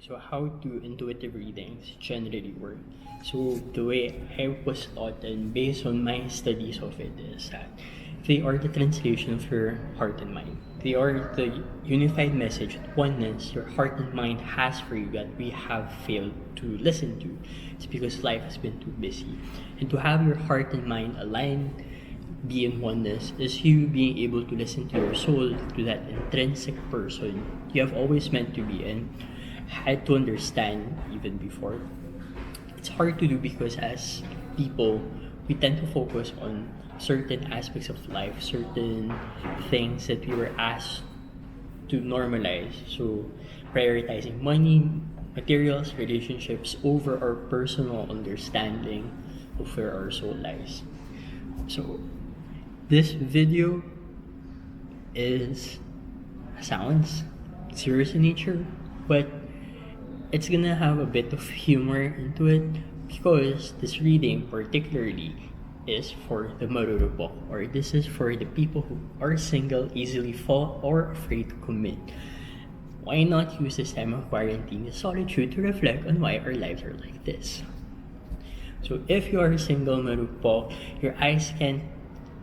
So how do intuitive readings generally work? So the way I was taught and based on my studies of it is that they are the translation of your heart and mind. They are the unified message, oneness your heart and mind has for you that we have failed to listen to. It's because life has been too busy. And to have your heart and mind aligned, be in oneness, is you being able to listen to your soul, to that intrinsic person you have always meant to be and had to understand even before. It's hard to do because as people, we tend to focus on certain aspects of life, certain things that we were asked to normalize. So, prioritizing money, materials, relationships over our personal understanding of where our soul lies. So, this video sounds serious in nature, but it's gonna have a bit of humor into it because this reading particularly is for the Marurupok, or this is for the people who are single, easily fall, or afraid to commit. Why not use this time of quarantine and solitude to reflect on why our lives are like this? So if you are single, Marupok, your eyes can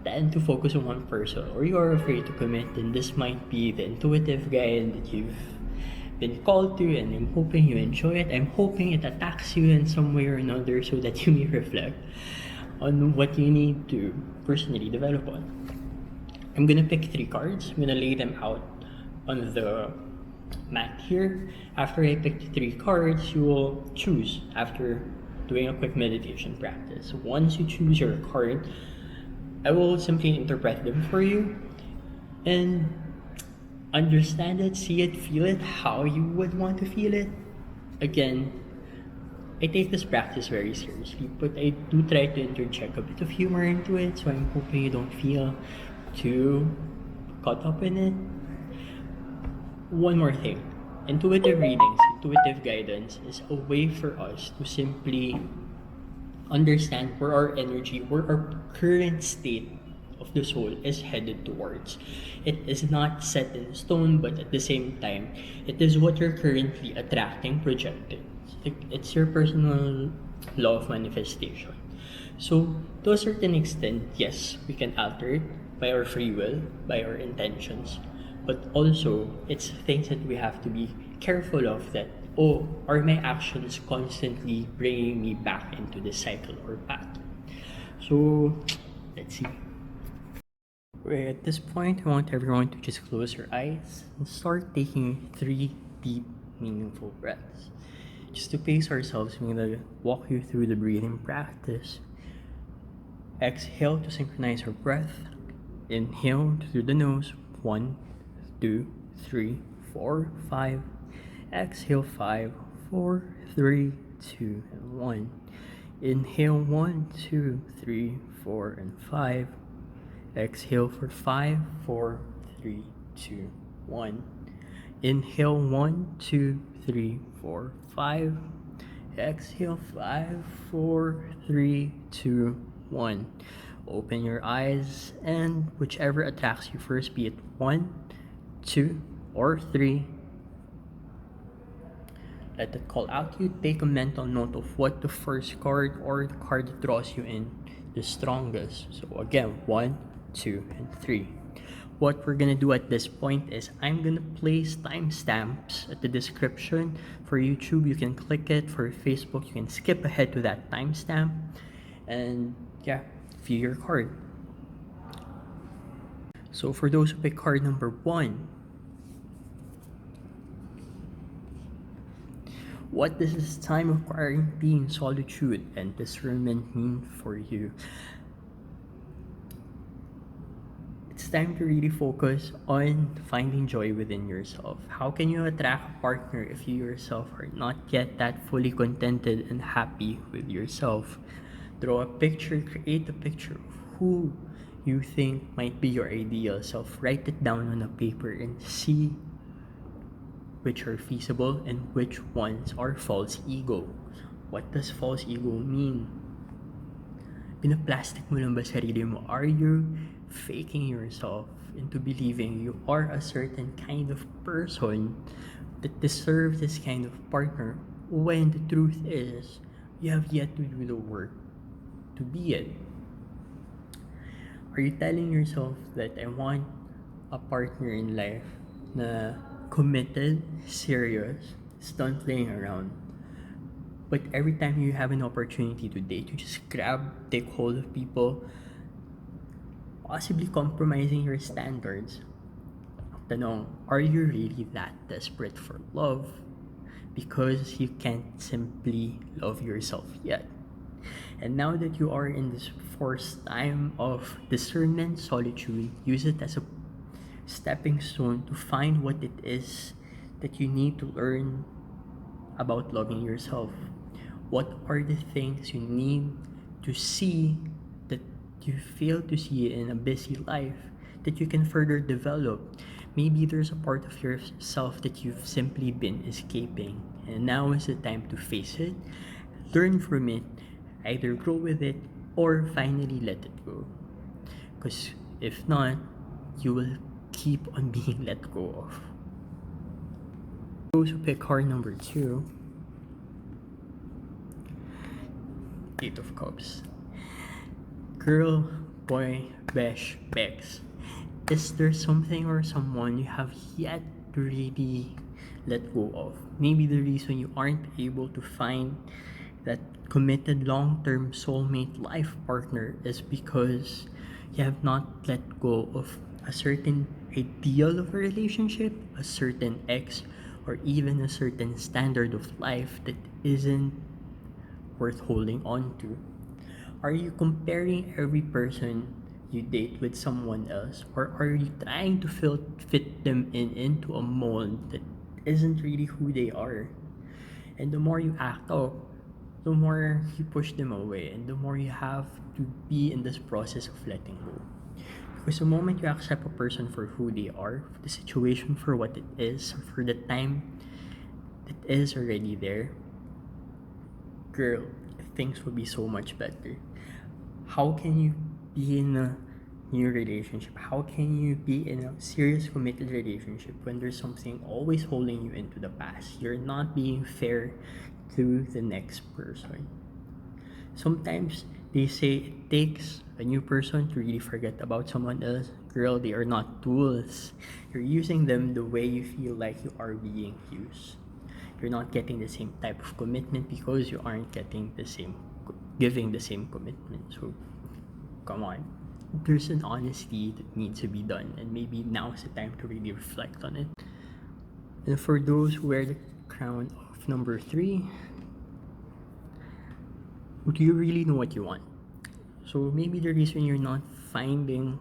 tend to focus on one person, or you are afraid to commit, then this might be the intuitive guide that you've been called to, and I'm hoping you enjoy it. I'm hoping it attacks you in some way or another so that you may reflect on what you need to personally develop on. I'm gonna pick 3 cards. I'm gonna lay them out on the mat here. After I pick the 3 cards, you will choose after doing a quick meditation practice. Once you choose your card, I will simply interpret them for you and understand it, see it, feel it, how you would want to feel it. Again, I take this practice very seriously, but I do try to interject a bit of humor into it, so I'm hoping you don't feel too caught up in it. One more thing. Intuitive readings, intuitive guidance is a way for us to simply understand where our energy, where our current state of the soul is headed towards. It is not set in stone, but at the same time, it is what you're currently attracting, projecting. It's your personal law of manifestation. So, to a certain extent, yes, we can alter it by our free will, by our intentions, but also it's things that we have to be careful of that, oh, are my actions constantly bringing me back into this cycle or pattern? So, let's see. Right, at this point, I want everyone to just close your eyes and start taking 3 deep, meaningful breaths. Just to pace ourselves, I'm gonna walk you through the breathing practice. Exhale to synchronize our breath. Inhale through the nose. 1, 2, 3, 4, 5. Exhale 5, 4, 3, 2, and 1. Inhale 1, 2, 3, 4, and 5. Exhale for 5, 4, 3, 2, 1. Inhale 1, 2, 3, 4, 5. Exhale 5, 4, 3, 2, 1. Open your eyes and whichever attacks you first, be it 1, 2, or 3. Let it call out to you. Take a mental note of what the first card or the card that draws you in the strongest. So again, 1, 2, and 3. What we're gonna do at this point is I'm gonna place timestamps at the description. For YouTube, you can click it. For Facebook, you can skip ahead to that timestamp. And yeah, view your card. So for those who pick card number 1, what does this time of quarantine, solitude, and discernment mean for you? It's time to really focus on finding joy within yourself. How can you attract a partner if you yourself are not yet that fully contented and happy with yourself? Draw a picture, create a picture of who you think might be your ideal self. Write it down on a paper and see which are feasible and which ones are false ego. What does false ego mean? Pinaplastic mo lang ba sarili mo? Are you faking yourself into believing you are a certain kind of person that deserve this kind of partner when the truth is you have yet to do the work to be it? Are you telling yourself that I want a partner in life na committed, serious, is done playing around? But every time you have an opportunity to date, you just take hold of people, possibly compromising your standards. Tanong, are you really that desperate for love? Because you can't simply love yourself yet. And now that you are in this forced time of discernment, solitude, use it as a stepping stone to find what it is that you need to learn about loving yourself. What are the things you need to see that you fail to see in a busy life that you can further develop? Maybe there's a part of yourself that you've simply been escaping, and now is the time to face it, learn from it, either grow with it or finally let it go. Because if not, you will keep on being let go of. Those who pick card number 2, Eight of Cups. Girl, boy, besh, bex. Is there something or someone you have yet to really let go of? Maybe the reason you aren't able to find that committed long-term soulmate life partner is because you have not let go of a certain ideal of a relationship, a certain ex, or even a certain standard of life that isn't worth holding on to. Are you comparing every person you date with someone else, or are you trying to fit them into a mold that isn't really who they are? And the more you act out, the more you push them away, and the more you have to be in this process of letting go. Because the moment you accept a person for who they are, for the situation for what it is, for the time that is already there, girl, things will be so much better. How can you be in a new relationship? How can you be in a serious committed relationship when there's something always holding you into the past? You're not being fair to the next person. Sometimes they say it takes a new person to really forget about someone else. Girl, they are not tools. You're using them the way you feel like you are being used. You're not getting the same type of commitment because you aren't giving the same commitment. So come on, there's an honesty that needs to be done, and maybe now is the time to really reflect on it. And for those who wear the crown of number 3, do you really know what you want? So maybe the reason you're not finding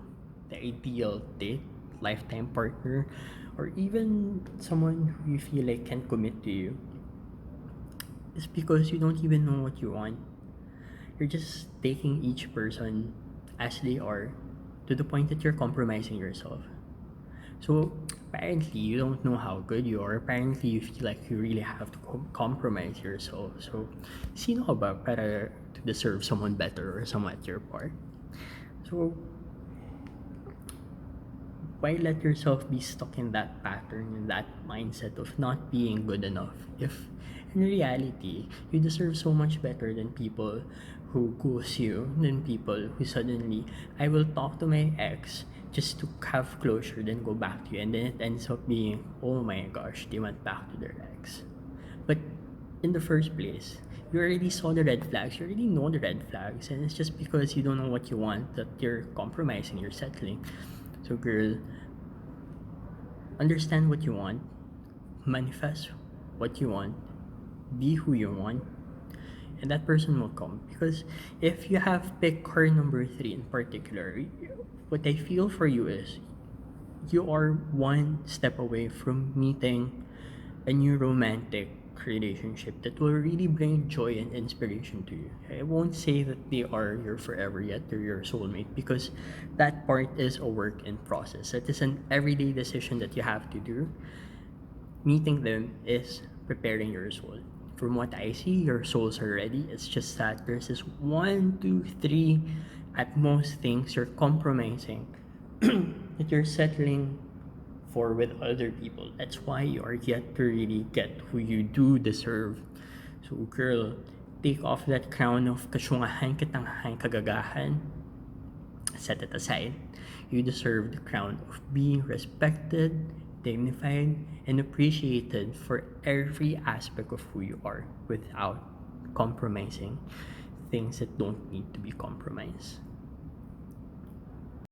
the ideal date, lifetime partner, or even someone who you feel like can commit to you is because you don't even know what you want. You're just taking each person as they are to the point that you're compromising yourself. So apparently you don't know how good you are. Apparently you feel like you really have to compromise yourself. So sino ka ba para to deserve someone better or someone at your part? So why let yourself be stuck in that pattern, in that mindset of not being good enough, if in reality you deserve so much better than people who ghost you, than people who suddenly, I will talk to my ex just to have closure, then go back to you, and then it ends up being, oh my gosh, they went back to their ex. But in the first place, you already saw the red flags, you already know the red flags, and it's just because you don't know what you want that you're compromising, you're settling. So girl, understand what you want, manifest what you want, be who you want, and that person will come. Because if you have picked card number 3 in particular, what I feel for you is you are one step away from meeting a new romantic relationship that will really bring joy and inspiration to you. I won't say that they are your forever yet, they're your soulmate, because that part is a work in process. That is an everyday decision that you have to do. Meeting them is preparing your soul. From what I see, your souls are ready. It's just that there's this 1, 2, 3 at most things you're compromising that you're settling for with other people. That's why you are yet to really get who you do deserve. So girl, take off that crown of kasyungahan katangahan kagagahan. Set it aside. You deserve the crown of being respected, dignified, and appreciated for every aspect of who you are without compromising things that don't need to be compromised.